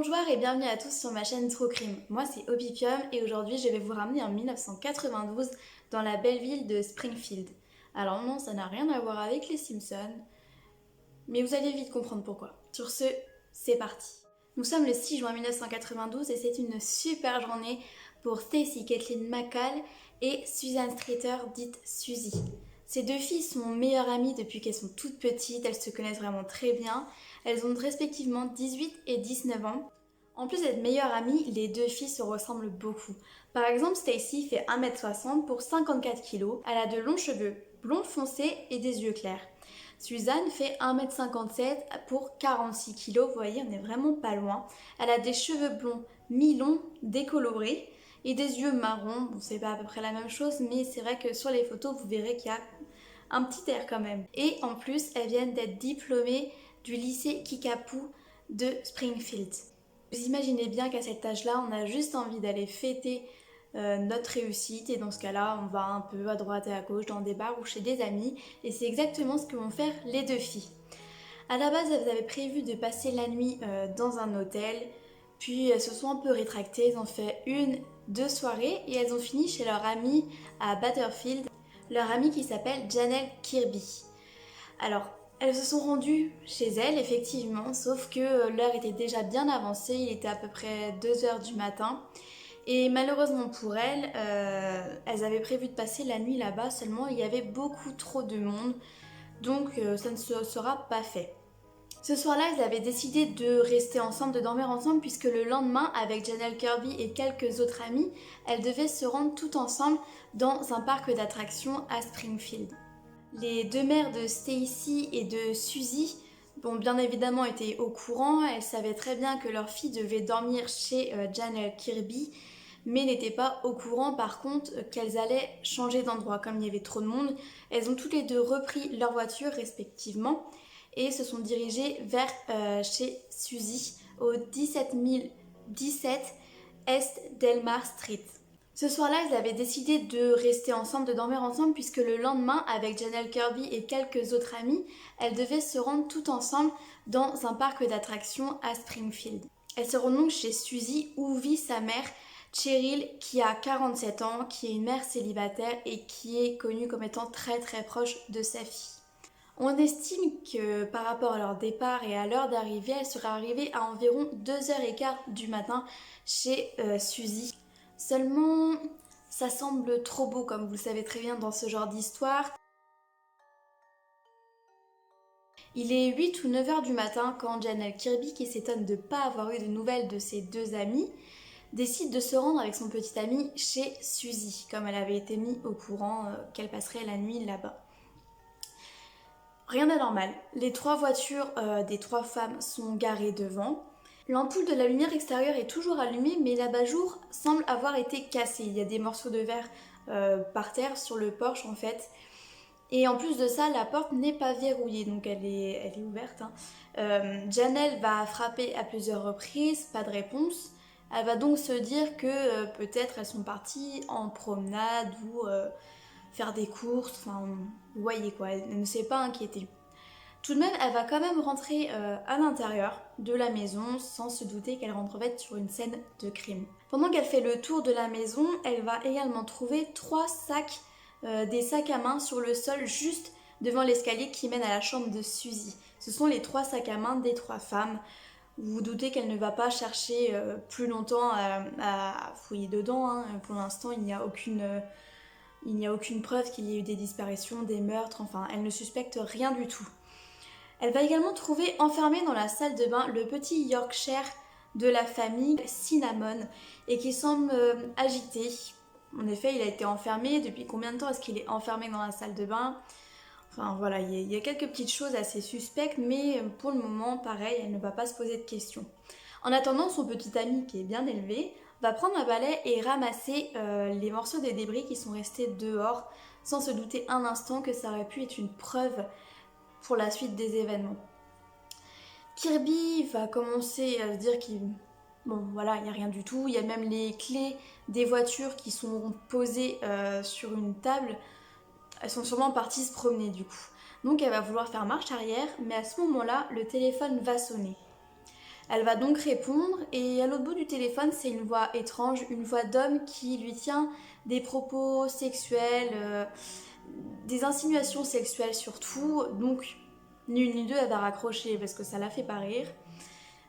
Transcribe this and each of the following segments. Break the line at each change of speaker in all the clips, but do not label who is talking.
Bonjour et bienvenue à tous sur ma chaîne True Crime. Moi c'est Opipium et aujourd'hui je vais vous ramener en 1992 dans la belle ville de Springfield. Alors non, ça n'a rien à voir avec les Simpsons, mais vous allez vite comprendre pourquoi. Sur ce, c'est parti. Nous sommes le 6 juin 1992 et c'est une super journée pour Stacy Kathleen McCall et Susan Streeter, dite Suzy. Ces deux filles sont meilleures amies depuis qu'elles sont toutes petites, elles se connaissent vraiment très bien. Elles ont respectivement 18 et 19 ans. En plus d'être meilleures amies, les deux filles se ressemblent beaucoup. Par exemple, Stacy fait 1m60 pour 54 kg, elle a de longs cheveux blonds foncés et des yeux clairs. Suzanne fait 1m57 pour 46 kg, vous voyez, on n'est vraiment pas loin. Elle a des cheveux blonds mi-longs, décolorés et des yeux marrons. Bon, c'est pas à peu près la même chose, mais c'est vrai que sur les photos, vous verrez qu'il y a un petit air quand même. Et en plus, elles viennent d'être diplômées du lycée Kickapoo de Springfield. Vous imaginez bien qu'à cet âge-là, on a juste envie d'aller fêter notre réussite et dans ce cas-là, on va un peu à droite et à gauche dans des bars ou chez des amis et c'est exactement ce que vont faire les deux filles. À la base, elles avaient prévu de passer la nuit dans un hôtel, puis elles se sont un peu rétractées, elles ont fait deux soirées et elles ont fini chez leur amie à Butterfield, leur amie qui s'appelle Janelle Kirby. Alors, elles se sont rendues chez elle, effectivement, sauf que l'heure était déjà bien avancée, il était à peu près 2h du matin. Et malheureusement pour elles, elles avaient prévu de passer la nuit là-bas, seulement il y avait beaucoup trop de monde, donc ça ne se sera pas fait. Ce soir-là, elles avaient décidé de rester ensemble, de dormir ensemble, puisque le lendemain, avec Janelle Kirby et quelques autres amis, elles devaient se rendre toutes ensemble dans un parc d'attractions à Springfield. Les deux mères de Stacy et de Suzy, bon, bien évidemment, étaient au courant. Elles savaient très bien que leur fille devait dormir chez Janelle Kirby, mais n'étaient pas au courant par contre qu'elles allaient changer d'endroit. Comme il y avait trop de monde, elles ont toutes les deux repris leur voiture respectivement et se sont dirigées vers chez Suzy au 17017 Est Delmar Street. Ce soir-là, elles avaient décidé de rester ensemble, de dormir ensemble, puisque le lendemain, avec Janelle Kirby et quelques autres amis, elles devaient se rendre toutes ensemble dans un parc d'attractions à Springfield. Elles seront donc chez Suzy, où vit sa mère, Cheryl, qui a 47 ans, qui est une mère célibataire et qui est connue comme étant très très proche de sa fille. On estime que par rapport à leur départ et à l'heure d'arrivée, elles seraient arrivées à environ 2h15 du matin chez Suzy. Seulement, ça semble trop beau comme vous le savez très bien dans ce genre d'histoire. Il est 8 ou 9 heures du matin quand Janelle Kirby, qui s'étonne de ne pas avoir eu de nouvelles de ses deux amies, décide de se rendre avec son petit ami chez Suzy, comme elle avait été mise au courant qu'elle passerait la nuit là-bas. Rien d'anormal, les trois voitures des trois femmes sont garées devant. L'ampoule de la lumière extérieure est toujours allumée, mais l'abat-jour semble avoir été cassé. Il y a des morceaux de verre par terre sur le porche en fait. Et en plus de ça, la porte n'est pas verrouillée, donc elle est ouverte. Janelle va frapper à plusieurs reprises, pas de réponse. Elle va donc se dire que peut-être elles sont parties en promenade ou faire des courses. Enfin, vous voyez quoi, elle ne s'est pas inquiétée. Tout de même, elle va quand même rentrer à l'intérieur de la maison sans se douter qu'elle rentre en fait sur une scène de crime. Pendant qu'elle fait le tour de la maison, elle va également trouver trois sacs, des sacs à main sur le sol juste devant l'escalier qui mène à la chambre de Suzy. Ce sont les trois sacs à main des trois femmes. Vous vous doutez qu'elle ne va pas chercher plus longtemps à fouiller dedans. Hein. Pour l'instant, il n'y a aucune preuve qu'il y ait eu des disparitions, des meurtres, enfin, elle ne suspecte rien du tout. Elle va également trouver enfermé dans la salle de bain le petit Yorkshire de la famille Cinnamon et qui semble agité. En effet, il a été enfermé. Depuis combien de temps est-ce qu'il est enfermé dans la salle de bain? Enfin voilà, il y a quelques petites choses assez suspectes, mais pour le moment, pareil, elle ne va pas se poser de questions. En attendant, son petit ami, qui est bien élevé, va prendre un balai et ramasser les morceaux des débris qui sont restés dehors, sans se douter un instant que ça aurait pu être une preuve pour la suite des événements. Kirby va commencer à se dire qu'il il n'y a rien du tout. Il y a même les clés des voitures qui sont posées sur une table. Elles sont sûrement parties se promener du coup. Donc elle va vouloir faire marche arrière, mais à ce moment-là, le téléphone va sonner. Elle va donc répondre et à l'autre bout du téléphone, c'est une voix étrange, une voix d'homme qui lui tient des propos sexuels, des insinuations sexuelles surtout. Donc, ni une ni deux, elle va raccrocher parce que ça la fait pas rire.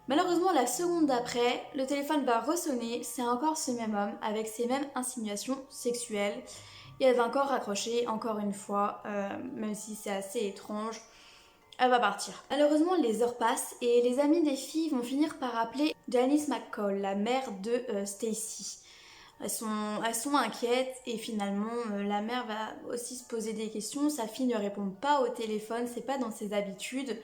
Malheureusement, la seconde d'après, le téléphone va ressonner, c'est encore ce même homme avec ces mêmes insinuations sexuelles. Et elle va encore raccrocher, encore une fois, même si c'est assez étrange. Elle va partir. Malheureusement, les heures passent et les amis des filles vont finir par appeler Janice McCall, la mère de Stacy. Elles sont inquiètes et finalement la mère va aussi se poser des questions. Sa fille ne répond pas au téléphone, c'est pas dans ses habitudes.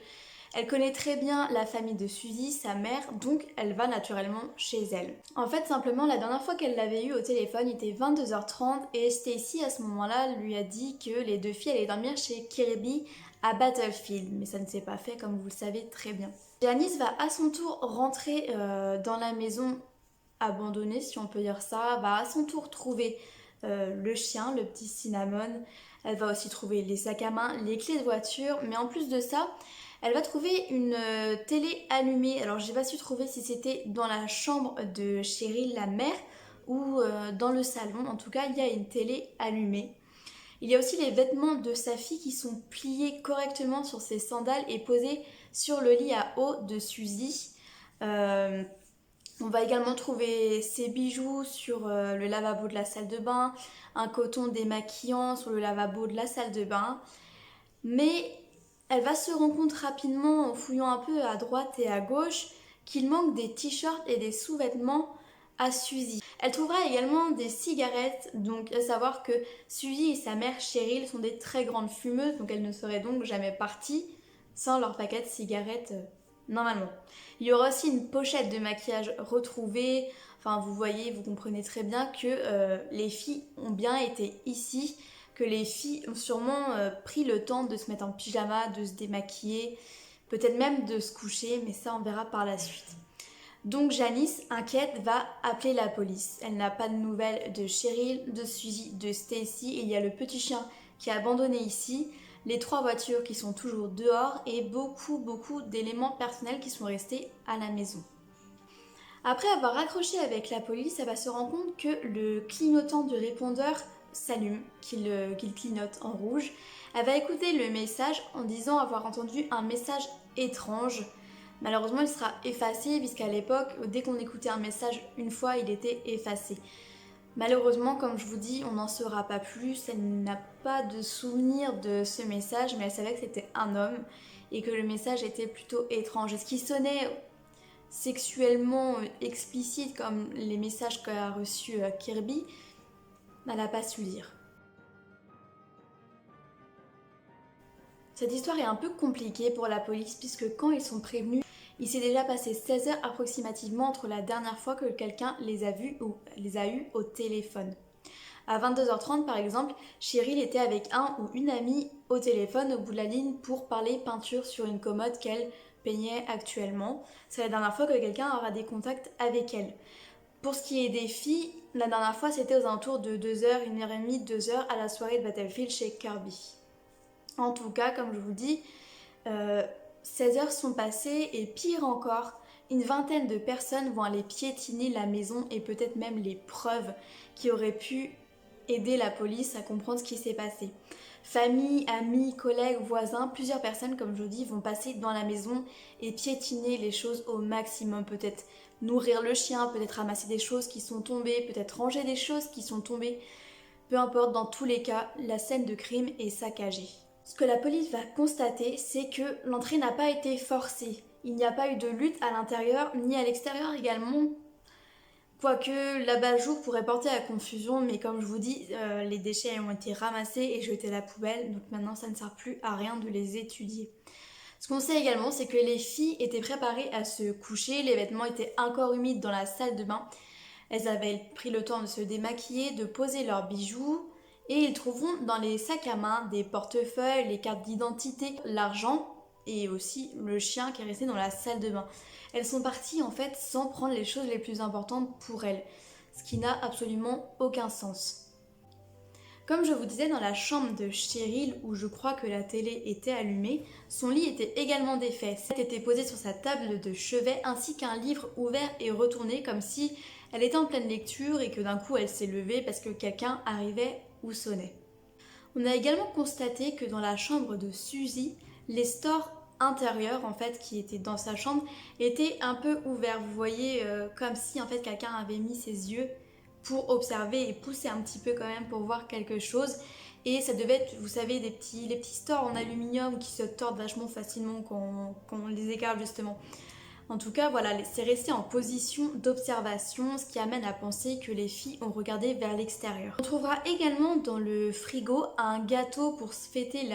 Elle connaît très bien la famille de Suzy, sa mère, donc elle va naturellement chez elle. En fait, simplement, la dernière fois qu'elle l'avait eu au téléphone, il était 22h30 et Stacy, à ce moment-là, lui a dit que les deux filles allaient dormir chez Kirby à Battlefield, mais ça ne s'est pas fait comme vous le savez très bien. Janice va à son tour rentrer dans la maison abandonnée, si on peut dire ça, va à son tour trouver le chien, le petit Cinnamon. Elle va aussi trouver les sacs à main, les clés de voiture, mais en plus de ça, elle va trouver une télé allumée. Alors j'ai pas su trouver si c'était dans la chambre de Cheryl, la mère, ou dans le salon. En tout cas, il y a une télé allumée. Il y a aussi les vêtements de sa fille qui sont pliés correctement sur ses sandales et posés sur le lit à eau de Suzy. On va également trouver ses bijoux sur le lavabo de la salle de bain, un coton démaquillant sur le lavabo de la salle de bain. Mais elle va se rendre compte rapidement en fouillant un peu à droite et à gauche qu'il manque des t-shirts et des sous-vêtements à Suzy. Elle trouvera également des cigarettes, donc à savoir que Suzy et sa mère Cheryl sont des très grandes fumeuses, donc elles ne seraient donc jamais parties sans leur paquet de cigarettes normalement. Il y aura aussi une pochette de maquillage retrouvée, enfin vous voyez, vous comprenez très bien que les filles ont bien été ici, que les filles ont sûrement pris le temps de se mettre en pyjama, de se démaquiller, peut-être même de se coucher, mais ça on verra par la suite. Donc Janice, inquiète, va appeler la police. Elle n'a pas de nouvelles de Cheryl, de Suzy, de Stacy. Il y a le petit chien qui est abandonné ici, les 3 voitures qui sont toujours dehors et beaucoup d'éléments personnels qui sont restés à la maison. Après avoir raccroché avec la police, elle va se rendre compte que le clignotant du répondeur s'allume, qu'il clignote en rouge. Elle va écouter le message en disant avoir entendu un message étrange. Malheureusement, il sera effacé puisqu'à l'époque, dès qu'on écoutait un message une fois, il était effacé. Malheureusement, comme je vous dis, on n'en saura pas plus. Elle n'a pas de souvenir de ce message, mais elle savait que c'était un homme et que le message était plutôt étrange. Est-ce qu'il sonnait sexuellement explicite comme les messages qu'a reçus Kirby? Elle n'a pas su lire. Cette histoire est un peu compliquée pour la police puisque quand ils sont prévenus, il s'est déjà passé 16 heures approximativement entre la dernière fois que quelqu'un les a vus ou les a eus au téléphone. À 22h30 par exemple, Cheryl était avec un ou une amie au téléphone au bout de la ligne pour parler peinture sur une commode qu'elle peignait actuellement. C'est la dernière fois que quelqu'un aura des contacts avec elle. Pour ce qui est des filles, la dernière fois c'était aux alentours de 2h, 1h30, 2h à la soirée de Battlefield chez Kirby. En tout cas, comme je vous dis, 16 heures sont passées et pire encore, une vingtaine de personnes vont aller piétiner la maison et peut-être même les preuves qui auraient pu aider la police à comprendre ce qui s'est passé. Famille, amis, collègues, voisins, plusieurs personnes, comme je vous dis, vont passer dans la maison et piétiner les choses au maximum. Peut-être nourrir le chien, peut-être ramasser des choses qui sont tombées, peut-être ranger des choses qui sont tombées. Peu importe, dans tous les cas, la scène de crime est saccagée. Ce que la police va constater, c'est que l'entrée n'a pas été forcée. Il n'y a pas eu de lutte à l'intérieur ni à l'extérieur également. Quoique l'abat-jour pourrait porter à confusion, mais comme je vous dis, les déchets ont été ramassés et jetés à la poubelle, donc maintenant ça ne sert plus à rien de les étudier. Ce qu'on sait également, c'est que les filles étaient préparées à se coucher, les vêtements étaient encore humides dans la salle de bain. Elles avaient pris le temps de se démaquiller, de poser leurs bijoux, et ils trouveront dans les sacs à main des portefeuilles, les cartes d'identité, l'argent et aussi le chien qui est resté dans la salle de bain. Elles sont parties en fait sans prendre les choses les plus importantes pour elles, ce qui n'a absolument aucun sens. Comme je vous disais, dans la chambre de Cheryl, où je crois que la télé était allumée, son lit était également défait. Elle était posée sur sa table de chevet ainsi qu'un livre ouvert et retourné comme si elle était en pleine lecture et que d'un coup elle s'est levée parce que quelqu'un arrivait ou sonnait. On a également constaté que dans la chambre de Suzy, les stores intérieurs en fait qui étaient dans sa chambre étaient un peu ouverts. Vous voyez comme si en fait quelqu'un avait mis ses yeux pour observer et pousser un petit peu quand même pour voir quelque chose. Et ça devait être, vous savez, les petits stores en aluminium qui se tordent vachement facilement quand on les écarte justement. En tout cas, voilà, c'est resté en position d'observation, ce qui amène à penser que les filles ont regardé vers l'extérieur. On trouvera également dans le frigo un gâteau pour fêter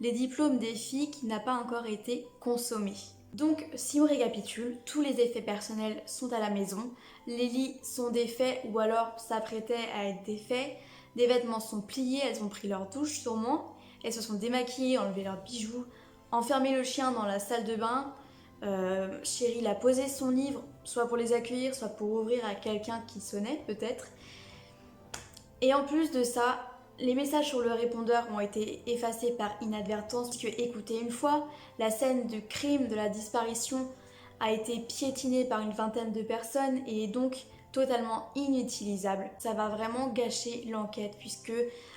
les diplômes des filles qui n'a pas encore été consommé. Donc, si on récapitule, tous les effets personnels sont à la maison, les lits sont défaits ou alors s'apprêtaient à être défaits, des vêtements sont pliés, elles ont pris leur douche sûrement, elles se sont démaquillées, enlevé leurs bijoux, enfermé le chien dans la salle de bain. Cheryl a posé son livre, soit pour les accueillir, soit pour ouvrir à quelqu'un qui sonnait peut-être. Et en plus de ça, les messages sur le répondeur ont été effacés par inadvertance, puisque écoutez une fois, la scène de crime de la disparition a été piétinée par une vingtaine de personnes et est donc totalement inutilisable. Ça va vraiment gâcher l'enquête puisque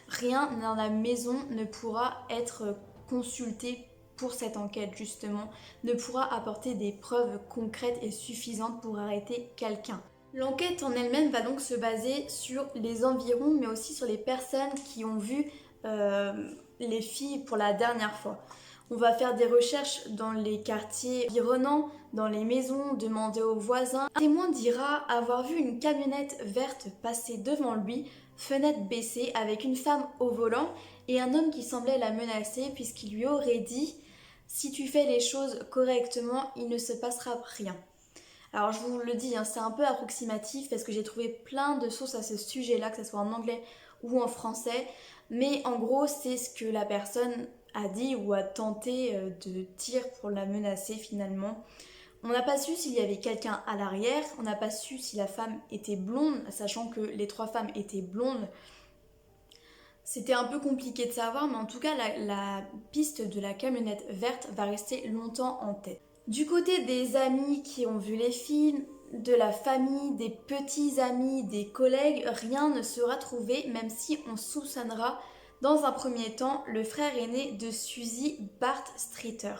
rien dans la maison ne pourra être consulté pour cette enquête justement, ne pourra apporter des preuves concrètes et suffisantes pour arrêter quelqu'un. L'enquête en elle-même va donc se baser sur les environs, mais aussi sur les personnes qui ont vu les filles pour la dernière fois. On va faire des recherches dans les quartiers environnants, dans les maisons, demander aux voisins. Un témoin dira avoir vu une camionnette verte passer devant lui, fenêtre baissée, avec une femme au volant et un homme qui semblait la menacer puisqu'il lui aurait dit « Si tu fais les choses correctement, il ne se passera rien ». Alors je vous le dis, hein, c'est un peu approximatif parce que j'ai trouvé plein de sources à ce sujet-là, que ce soit en anglais ou en français. Mais en gros, c'est ce que la personne a dit ou a tenté de dire pour la menacer finalement. On n'a pas su s'il y avait quelqu'un à l'arrière, on n'a pas su si la femme était blonde, sachant que les trois femmes étaient blondes. C'était un peu compliqué de savoir, mais en tout cas, la piste de la camionnette verte va rester longtemps en tête. Du côté des amis qui ont vu les films, de la famille, des petits amis, des collègues, rien ne sera trouvé, même si on soupçonnera dans un premier temps le frère aîné de Suzy, Bart Streeter.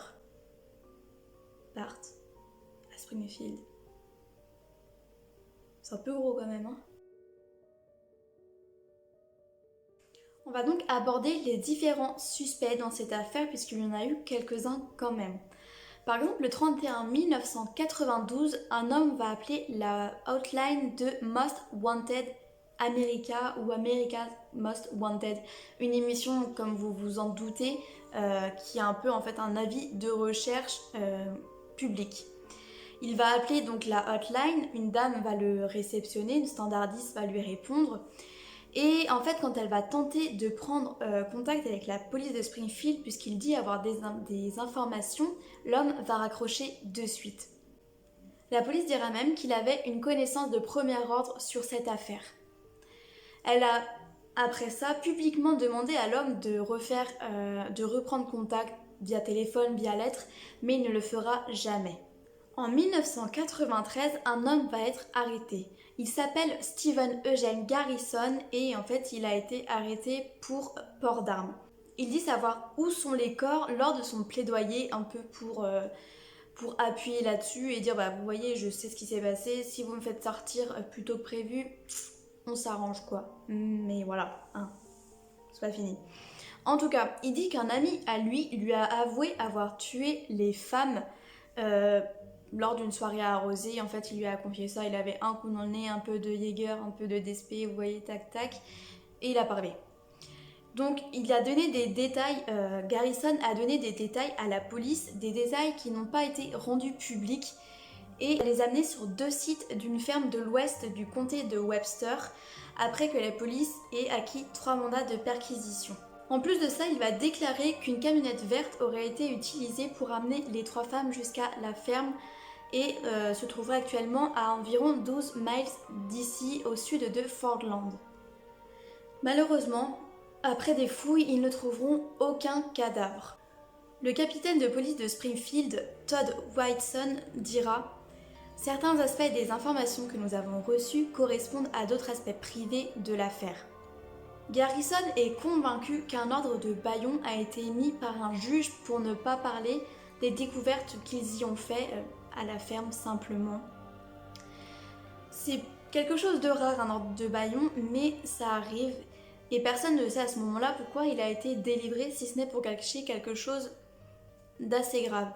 Bart, à Springfield. C'est un peu gros quand même, hein. On va donc aborder les différents suspects dans cette affaire puisqu'il y en a eu quelques-uns quand même. Par exemple, le 31 1992, un homme va appeler la hotline de Most Wanted America ou America's Most Wanted, une émission, comme vous vous en doutez, qui a un peu en fait un avis de recherche public. Il va appeler donc la hotline, une dame va le réceptionner, une standardiste va lui répondre. Et en fait, quand elle va tenter de prendre contact avec la police de Springfield, puisqu'il dit avoir des informations, l'homme va raccrocher de suite. La police dira même qu'il avait une connaissance de premier ordre sur cette affaire. Elle a, après ça, publiquement demandé à l'homme de reprendre contact via téléphone, via lettre, mais il ne le fera jamais. En 1993, un homme va être arrêté. Il s'appelle Stephen Eugene Garrison et en fait il a été arrêté pour port d'armes. Il dit savoir où sont les corps lors de son plaidoyer un peu pour appuyer là-dessus et dire bah vous voyez je sais ce qui s'est passé, si vous me faites sortir plus tôt que prévu, on s'arrange quoi. Mais voilà, hein, c'est pas fini. En tout cas, il dit qu'un ami à lui a avoué avoir tué les femmes lors d'une soirée arrosée. En fait, il lui a confié ça, il avait un coup dans le nez, un peu de Jäger, un peu de DSP, vous voyez, tac tac, et il a parlé. Donc, il a donné des détails, Garrison a donné des détails à la police, des détails qui n'ont pas été rendus publics, et les a amenés sur 2 sites d'une ferme de l'ouest du comté de Webster, après que la police ait acquis 3 mandats de perquisition. En plus de ça, il va déclarer qu'une camionnette verte aurait été utilisée pour amener les 3 femmes jusqu'à la ferme et se trouverait actuellement à environ 12 miles d'ici, au sud de Fordland. Malheureusement, Après des fouilles, ils ne trouveront aucun cadavre. Le capitaine de police de Springfield, Todd Whiteson, dira: certains aspects des informations que nous avons reçues correspondent à d'autres aspects privés de l'affaire. Garrison est convaincu qu'un ordre de bâillon a été émis par un juge pour ne pas parler des découvertes qu'ils y ont fait à la ferme simplement. C'est quelque chose de rare, un ordre de bâillon, mais ça arrive et personne ne sait à ce moment-là pourquoi il a été délivré, si ce n'est pour cacher quelque chose d'assez grave.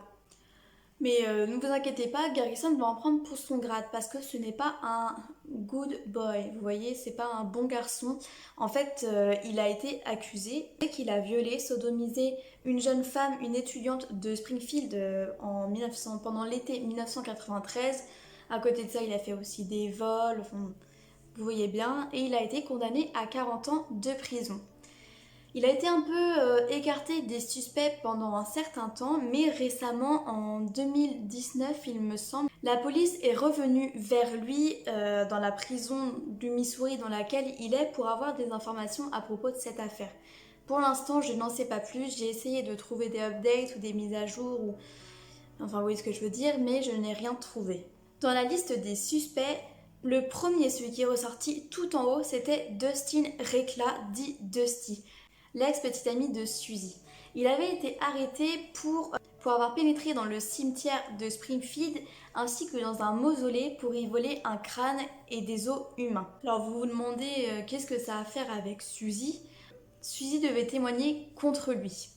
Mais ne vous inquiétez pas, Garrison va en prendre pour son grade parce que ce n'est pas un good boy, vous voyez, c'est pas un bon garçon. En fait, il a été accusé qu'il a violé, sodomisé une jeune femme, une étudiante de Springfield pendant l'été 1993. À côté de ça, il a fait aussi des vols, enfin, vous voyez bien, et il a été condamné à 40 ans de prison. Il a été un peu écarté des suspects pendant un certain temps, mais récemment, en 2019, il me semble, la police est revenue vers lui dans la prison du Missouri dans laquelle il est pour avoir des informations à propos de cette affaire. Pour l'instant, je n'en sais pas plus, j'ai essayé de trouver des updates ou des mises à jour, enfin vous voyez ce que je veux dire, mais je n'ai rien trouvé. Dans la liste des suspects, le premier, celui qui est ressorti tout en haut, c'était Dustin Rekla, dit Dusty, l'ex-petite amie de Suzy. Il avait été arrêté pour avoir pénétré dans le cimetière de Springfield ainsi que dans un mausolée pour y voler un crâne et des os humains. Alors vous vous demandez qu'est-ce que ça a à faire avec Suzy? Suzy devait témoigner contre lui.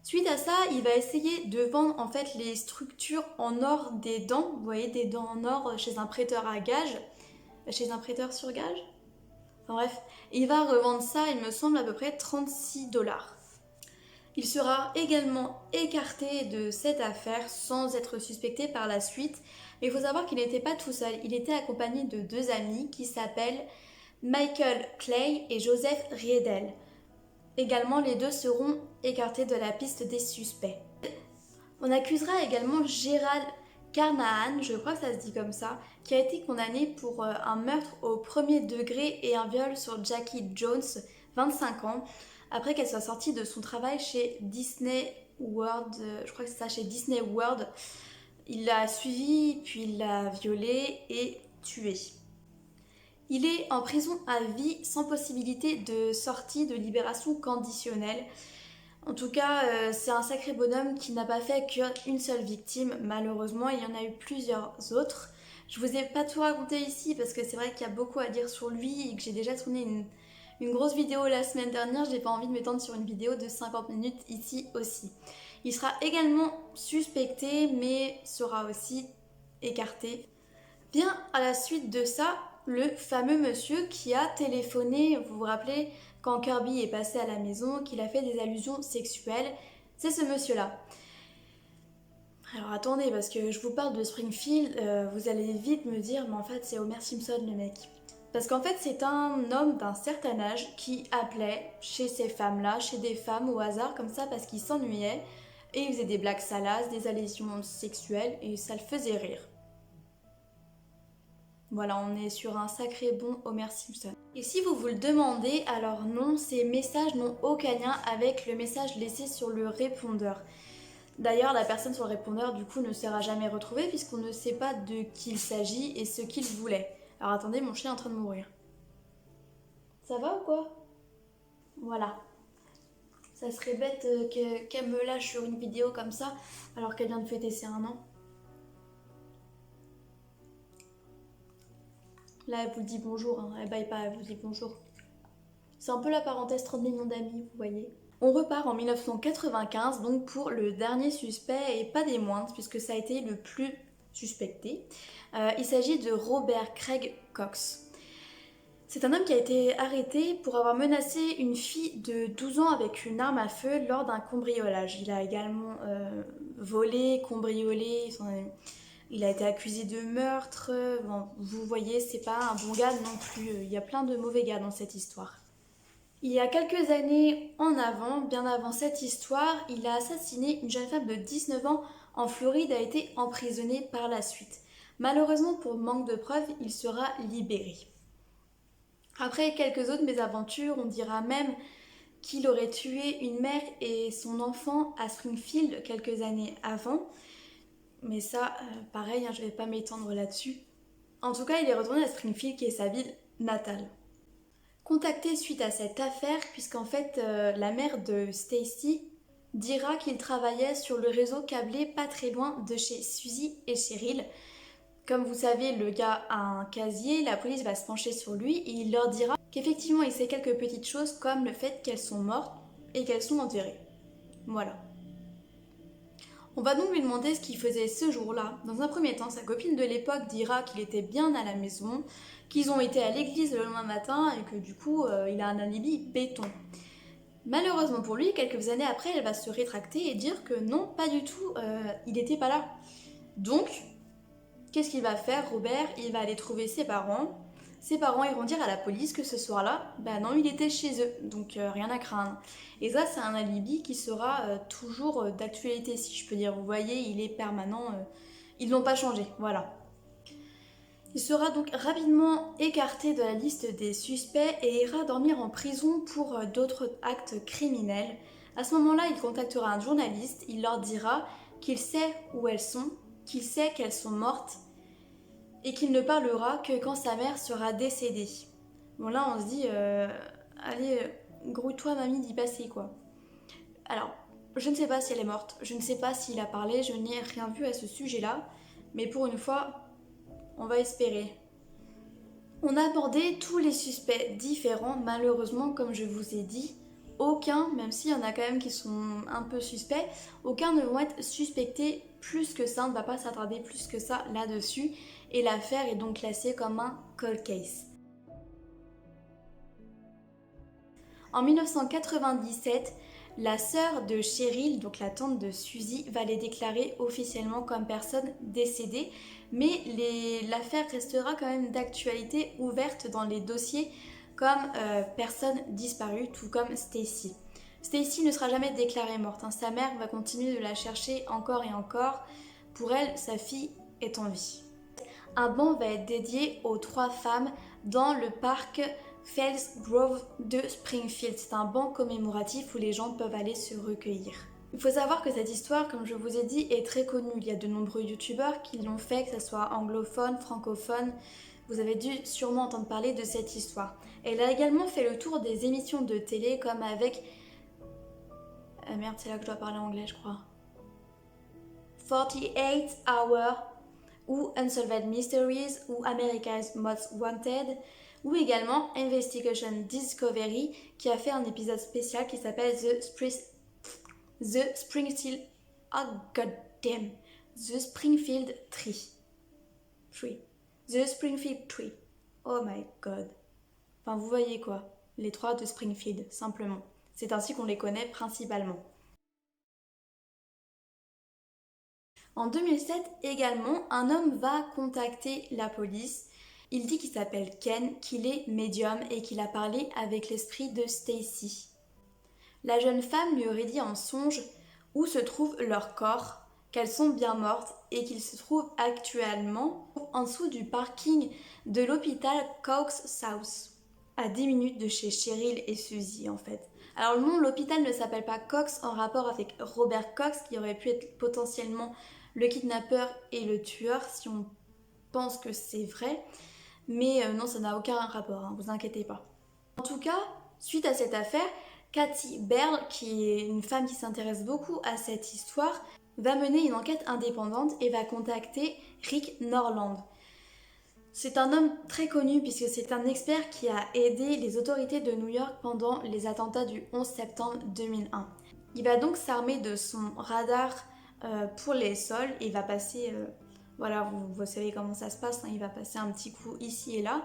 Suite à ça, il va essayer de vendre en fait les structures en or des dents, vous voyez, des dents en or chez un prêteur à gage, chez un prêteur sur gage. Enfin bref, il va revendre ça, il me semble, à peu près 36 $. Il sera également écarté de cette affaire sans être suspecté par la suite. Mais il faut savoir qu'il n'était pas tout seul, il était accompagné de deux amis qui s'appellent Michael Clay et Joseph Riedel. Également, les deux seront écartés de la piste des suspects. On accusera également Gerald Carnahan, je crois que ça se dit comme ça, qui a été condamné pour un meurtre au premier degré et un viol sur Jackie Jones, 25 ans, après qu'elle soit sortie de son travail chez Disney World, je crois que c'est ça, chez Disney World. Il l'a suivie, puis il l'a violée et tuée. Il est en prison à vie sans possibilité de sortie, de libération conditionnelle. En tout cas, c'est un sacré bonhomme qui n'a pas fait qu'une seule victime. Malheureusement, il y en a eu plusieurs autres. Je vous ai pas tout raconté ici parce que c'est vrai qu'il y a beaucoup à dire sur lui et que j'ai déjà tourné une grosse vidéo la semaine dernière. Je n'ai pas envie de m'étendre sur une vidéo de 50 minutes ici aussi. Il sera également suspecté mais sera aussi écarté. Bien à la suite de ça, le fameux monsieur qui a téléphoné, vous vous rappelez, quand Kirby est passé à la maison, qu'il a fait des allusions sexuelles, c'est ce monsieur-là. Alors attendez, parce que je vous parle de Springfield, vous allez vite me dire, mais en fait c'est Homer Simpson le mec. Parce qu'en fait c'est un homme d'un certain âge qui appelait chez ces femmes-là, chez des femmes au hasard comme ça parce qu'il s'ennuyait, et il faisait des blagues salaces, des allusions sexuelles, et ça le faisait rire. Voilà, on est sur un sacré bon Homer Simpson. Et si vous vous le demandez, alors non, ces messages n'ont aucun lien avec le message laissé sur le répondeur. D'ailleurs, la personne sur le répondeur, du coup, ne sera jamais retrouvée puisqu'on ne sait pas de qui il s'agit et ce qu'il voulait. Alors attendez, mon chien est en train de mourir. Ça va ou quoi? Voilà. Ça serait bête qu'elle me lâche sur une vidéo comme ça alors qu'elle vient de fêter ses 1 an. Là, elle vous dit bonjour, hein. Elle baille pas, elle vous dit bonjour. C'est un peu la parenthèse 30 millions d'amis, vous voyez. On repart en 1995, donc pour le dernier suspect, et pas des moindres, puisque ça a été le plus suspecté. Il s'agit de Robert Craig Cox. C'est un homme qui a été arrêté pour avoir menacé une fille de 12 ans avec une arme à feu lors d'un cambriolage. Il a également volé, cambriolé, il a été accusé de meurtre. Bon, vous voyez, c'est pas un bon gars non plus. Il y a plein de mauvais gars dans cette histoire. Il y a quelques années en avant, bien avant cette histoire, il a assassiné une jeune femme de 19 ans en Floride, a été emprisonné par la suite. Malheureusement, pour manque de preuves, il sera libéré. Après quelques autres mésaventures, on dira même qu'il aurait tué une mère et son enfant à Springfield quelques années avant. Mais ça, pareil, je vais pas m'étendre là-dessus. En tout cas, il est retourné à Springfield, qui est sa ville natale. Contacté suite à cette affaire, puisqu'en fait, la mère de Stacy dira qu'il travaillait sur le réseau câblé pas très loin de chez Suzy et Cheryl. Comme vous savez, le gars a un casier, la police va se pencher sur lui et il leur dira qu'effectivement il sait quelques petites choses comme le fait qu'elles sont mortes et qu'elles sont enterrées. Voilà. On va donc lui demander ce qu'il faisait ce jour-là. Dans un premier temps, sa copine de l'époque dira qu'il était bien à la maison, qu'ils ont été à l'église le lendemain matin et que du coup il a un alibi béton. Malheureusement pour lui, quelques années après, elle va se rétracter et dire que non, pas du tout, il n'était pas là. Donc, qu'est-ce qu'il va faire, Robert? Il va aller trouver ses parents. Ses parents iront dire à la police que ce soir-là, non, il était chez eux, donc rien à craindre. Et ça, c'est un alibi qui sera toujours d'actualité, si je peux dire. Vous voyez, il est permanent, ils l'ont pas changé, voilà. Il sera donc rapidement écarté de la liste des suspects et ira dormir en prison pour d'autres actes criminels. À ce moment-là, il contactera un journaliste, il leur dira qu'il sait où elles sont, qu'il sait qu'elles sont mortes et qu'il ne parlera que quand sa mère sera décédée. Bon là on se dit, allez, grouille-toi mamie d'y passer quoi. Alors, je ne sais pas si elle est morte, je ne sais pas s'il a parlé, je n'ai rien vu à ce sujet-là, mais pour une fois, on va espérer. On a abordé tous les suspects différents, malheureusement comme je vous ai dit, aucun, même s'il y en a quand même qui sont un peu suspects, aucun ne vont être suspectés plus que ça, on ne va pas s'attarder plus que ça là-dessus, et l'affaire est donc classée comme un cold case. En 1997, la sœur de Cheryl, donc la tante de Suzy, va les déclarer officiellement comme personnes décédées, mais l'affaire restera quand même d'actualité ouverte dans les dossiers comme personne disparue, tout comme Stacy. Stacy ne sera jamais déclarée morte, sa mère va continuer de la chercher encore et encore. Pour elle, sa fille est en vie. Un banc va être dédié aux 3 femmes dans le parc Fells Grove de Springfield. C'est un banc commémoratif où les gens peuvent aller se recueillir. Il faut savoir que cette histoire, comme je vous ai dit, est très connue. Il y a de nombreux youtubeurs qui l'ont fait, que ce soit anglophone, francophone. Vous avez dû sûrement entendre parler de cette histoire. Elle a également fait le tour des émissions de télé comme avec... merde, c'est là que je dois parler anglais, je crois. 48 Hours ou Unsolved Mysteries ou America's Most Wanted ou également Investigation Discovery qui a fait un épisode spécial qui s'appelle The Springfield Tree. The Springfield Tree. Oh my god. Enfin vous voyez quoi, les 3 de Springfield, simplement. C'est ainsi qu'on les connaît principalement. En 2007 également, un homme va contacter la police. Il dit qu'il s'appelle Ken, qu'il est médium et qu'il a parlé avec l'esprit de Stacy. La jeune femme lui aurait dit en songe où se trouve leur corps, qu'elles sont bien mortes et qu'ils se trouvent actuellement en dessous du parking de l'hôpital Cox South, à 10 minutes de chez Cheryl et Suzy en fait. Alors le nom de l'hôpital ne s'appelle pas Cox en rapport avec Robert Cox qui aurait pu être potentiellement le kidnappeur et le tueur si on pense que c'est vrai, mais non, ça n'a aucun rapport, vous inquiétez pas. En tout cas, suite à cette affaire, Cathy Berle, qui est une femme qui s'intéresse beaucoup à cette histoire, va mener une enquête indépendante et va contacter Rick Norland. C'est un homme très connu puisque c'est un expert qui a aidé les autorités de New York pendant les attentats du 11 septembre 2001. Il va donc s'armer de son radar pour les sols et il va passer, voilà, vous savez comment ça se passe, il va passer un petit coup ici et là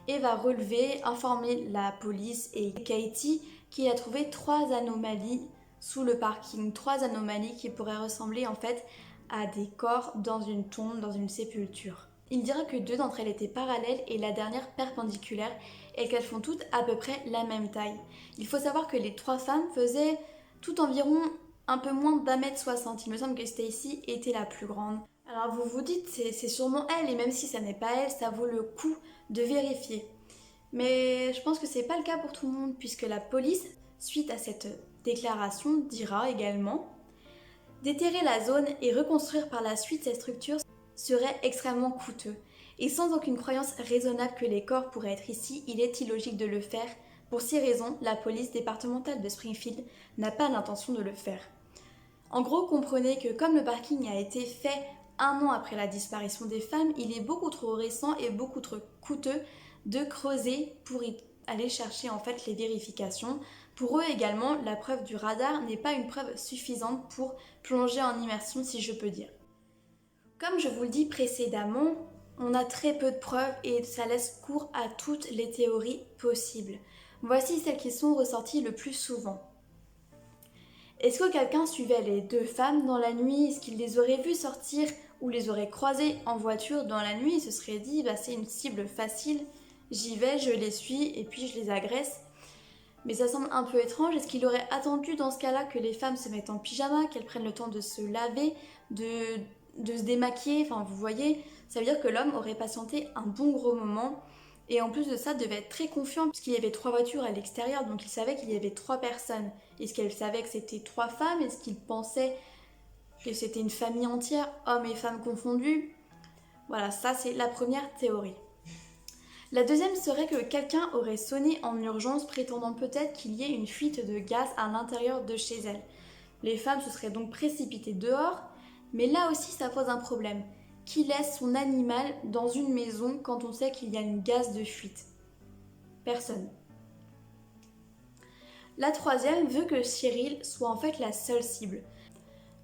et va relever, informer la police et Katie qu'il a trouvé 3 anomalies sous le parking, 3 anomalies qui pourraient ressembler en fait à des corps dans une tombe, dans une sépulture. Il dira que 2 d'entre elles étaient parallèles et la dernière perpendiculaire et qu'elles font toutes à peu près la même taille. Il faut savoir que les 3 femmes faisaient tout environ un peu moins d'1m60. Il me semble que Stacy était la plus grande. Alors vous vous dites c'est sûrement elle et même si ça n'est pas elle, ça vaut le coup de vérifier. Mais je pense que c'est pas le cas pour tout le monde puisque la police suite à cette déclaration, dira également: déterrer la zone et reconstruire par la suite cette structure serait extrêmement coûteux. Et sans aucune croyance raisonnable que les corps pourraient être ici, il est illogique de le faire. Pour ces raisons, la police départementale de Springfield n'a pas l'intention de le faire. En gros, comprenez que comme le parking a été fait 1 an après la disparition des femmes, il est beaucoup trop récent et beaucoup trop coûteux de creuser pour y aller chercher en fait les vérifications. Pour eux également, la preuve du radar n'est pas une preuve suffisante pour plonger en immersion, si je peux dire. Comme je vous le dis précédemment, on a très peu de preuves et ça laisse cours à toutes les théories possibles. Voici celles qui sont ressorties le plus souvent. Est-ce que quelqu'un suivait les 2 femmes dans la nuit? Est-ce qu'il les aurait vues sortir ou les aurait croisées en voiture dans la nuit? Il se serait dit, c'est une cible facile, j'y vais, je les suis et puis je les agresse. Mais ça semble un peu étrange. Est-ce qu'il aurait attendu dans ce cas-là que les femmes se mettent en pyjama, qu'elles prennent le temps de se laver, de se démaquiller? Enfin, vous voyez, ça veut dire que l'homme aurait patienté un bon gros moment. Et en plus de ça, devait être très confiant puisqu'il y avait 3 voitures à l'extérieur, donc il savait qu'il y avait 3 personnes. Est-ce qu'elle savait que c'était 3 femmes? Est-ce qu'il pensait que c'était une famille entière, hommes et femmes confondus? Voilà, ça c'est la première théorie. La deuxième serait que quelqu'un aurait sonné en urgence prétendant peut-être qu'il y ait une fuite de gaz à l'intérieur de chez elles. Les femmes se seraient donc précipitées dehors, mais là aussi ça pose un problème. Qui laisse son animal dans une maison quand on sait qu'il y a une gaz de fuite? Personne. La troisième veut que Cheryl soit en fait la seule cible.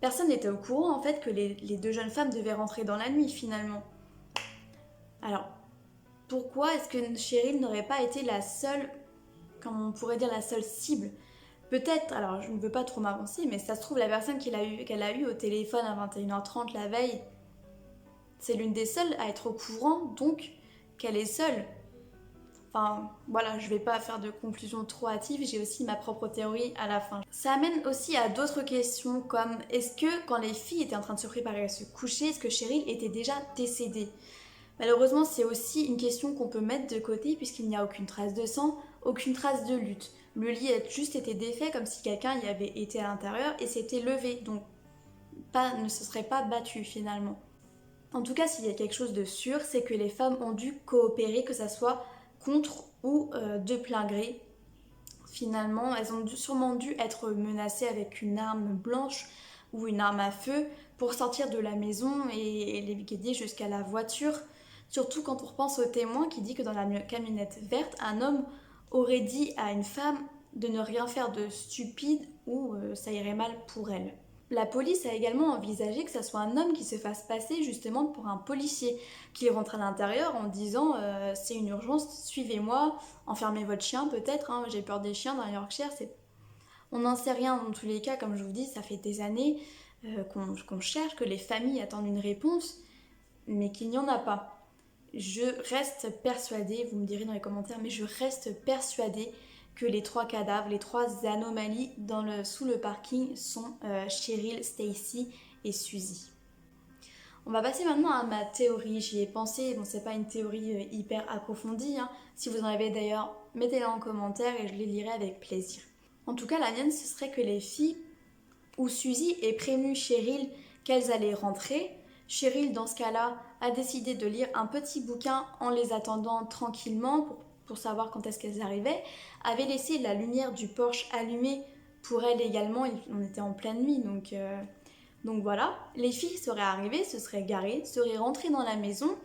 Personne n'était au courant en fait que les 2 jeunes femmes devaient rentrer dans la nuit finalement. Alors, pourquoi est-ce que Cheryl n'aurait pas été la seule, comme on pourrait dire la seule cible? Peut-être, alors je ne veux pas trop m'avancer, mais ça se trouve la personne qu'elle a eue au téléphone à 21h30 la veille, c'est l'une des seules à être au courant, donc qu'elle est seule. Enfin, voilà, je vais pas faire de conclusion trop hâtive, j'ai aussi ma propre théorie à la fin. Ça amène aussi à d'autres questions comme est-ce que quand les filles étaient en train de se préparer à se coucher, est-ce que Cheryl était déjà décédée? Malheureusement, c'est aussi une question qu'on peut mettre de côté puisqu'il n'y a aucune trace de sang, aucune trace de lutte. Le lit a juste été défait comme si quelqu'un y avait été à l'intérieur et s'était levé, donc ne se serait pas battu finalement. En tout cas, s'il y a quelque chose de sûr, c'est que les femmes ont dû coopérer, que ça soit contre ou de plein gré. Finalement, elles ont sûrement dû être menacées avec une arme blanche ou une arme à feu pour sortir de la maison et les guider jusqu'à la voiture. Surtout quand on repense au témoin qui dit que dans la camionnette verte, un homme aurait dit à une femme de ne rien faire de stupide ou ça irait mal pour elle. La police a également envisagé que ce soit un homme qui se fasse passer justement pour un policier, qui rentre à l'intérieur en disant c'est une urgence, suivez-moi, enfermez votre chien peut-être, j'ai peur des chiens dans Yorkshire, on n'en sait rien dans tous les cas, comme je vous dis, ça fait des années qu'on cherche, que les familles attendent une réponse, mais qu'il n'y en a pas. Je reste persuadée, vous me direz dans les commentaires, mais je reste persuadée que les 3 cadavres, les 3 anomalies sous le parking sont Cheryl, Stacy et Suzy. On va passer maintenant à ma théorie, j'y ai pensé, bon c'est pas une théorie hyper approfondie, si vous en avez d'ailleurs, mettez-la en commentaire et je les lirai avec plaisir. En tout cas la mienne ce serait que les filles ou Suzy aient prévenu Cheryl qu'elles allaient rentrer. Cheryl dans ce cas-là a décidé de lire un petit bouquin en les attendant tranquillement pour savoir quand est-ce qu'elles arrivaient, avait laissé la lumière du Porsche allumée pour elle également, on était en pleine nuit donc voilà, les filles seraient arrivées, se seraient garées, seraient rentrées dans la maison,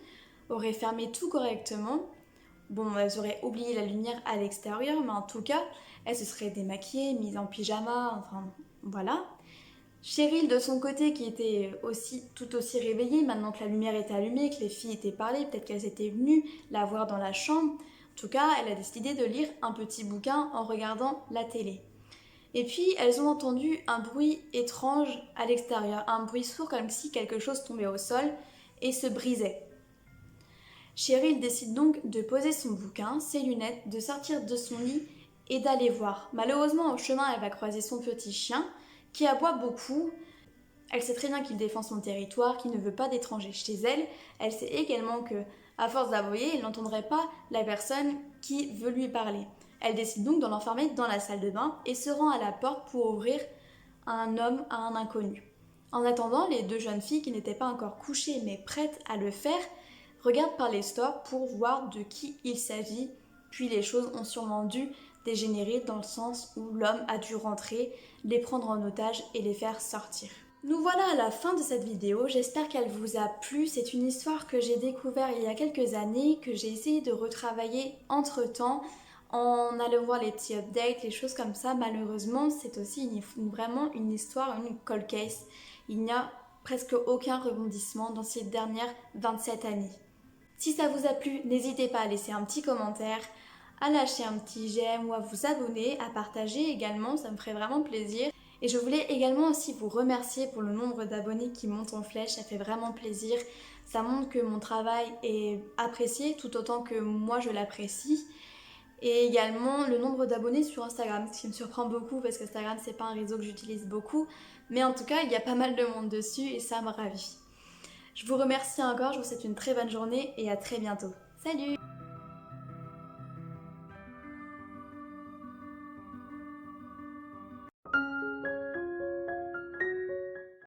auraient fermé tout correctement. Bon, elles auraient oublié la lumière à l'extérieur, mais en tout cas, elles se seraient démaquillées, mises en pyjama, enfin voilà. Cheryl de son côté qui était tout aussi réveillée, maintenant que la lumière était allumée, que les filles étaient parlées, peut-être qu'elles étaient venues la voir dans la chambre. En tout cas, elle a décidé de lire un petit bouquin en regardant la télé. Et puis, elles ont entendu un bruit étrange à l'extérieur, un bruit sourd comme si quelque chose tombait au sol et se brisait. Cheryl décide donc de poser son bouquin, ses lunettes, de sortir de son lit et d'aller voir. Malheureusement, au chemin, elle va croiser son petit chien qui aboie beaucoup. Elle sait très bien qu'il défend son territoire, qu'il ne veut pas d'étrangers chez elle. Elle sait également que, à force d'aboyer, elle n'entendrait pas la personne qui veut lui parler. Elle décide donc de l'enfermer dans la salle de bain et se rend à la porte pour ouvrir à un homme, à un inconnu. En attendant, les deux jeunes filles qui n'étaient pas encore couchées mais prêtes à le faire regardent par les stores pour voir de qui il s'agit, puis les choses ont sûrement dû dégénérer dans le sens où l'homme a dû rentrer, les prendre en otage et les faire sortir. Nous voilà à la fin de cette vidéo, j'espère qu'elle vous a plu. C'est une histoire que j'ai découverte il y a quelques années, que j'ai essayé de retravailler entre temps en allant voir les petits updates, les choses comme ça. Malheureusement, c'est aussi vraiment une histoire, une cold case. Il n'y a presque aucun rebondissement dans ces dernières 27 années. Si ça vous a plu, n'hésitez pas à laisser un petit commentaire, à lâcher un petit j'aime ou à vous abonner, à partager également, ça me ferait vraiment plaisir. Et je voulais également aussi vous remercier pour le nombre d'abonnés qui monte en flèche, ça fait vraiment plaisir. Ça montre que mon travail est apprécié tout autant que moi je l'apprécie. Et également le nombre d'abonnés sur Instagram, ce qui me surprend beaucoup parce qu'Instagram c'est pas un réseau que j'utilise beaucoup. Mais en tout cas, il y a pas mal de monde dessus et ça me ravit. Je vous remercie encore, je vous souhaite une très bonne journée et à très bientôt. Salut!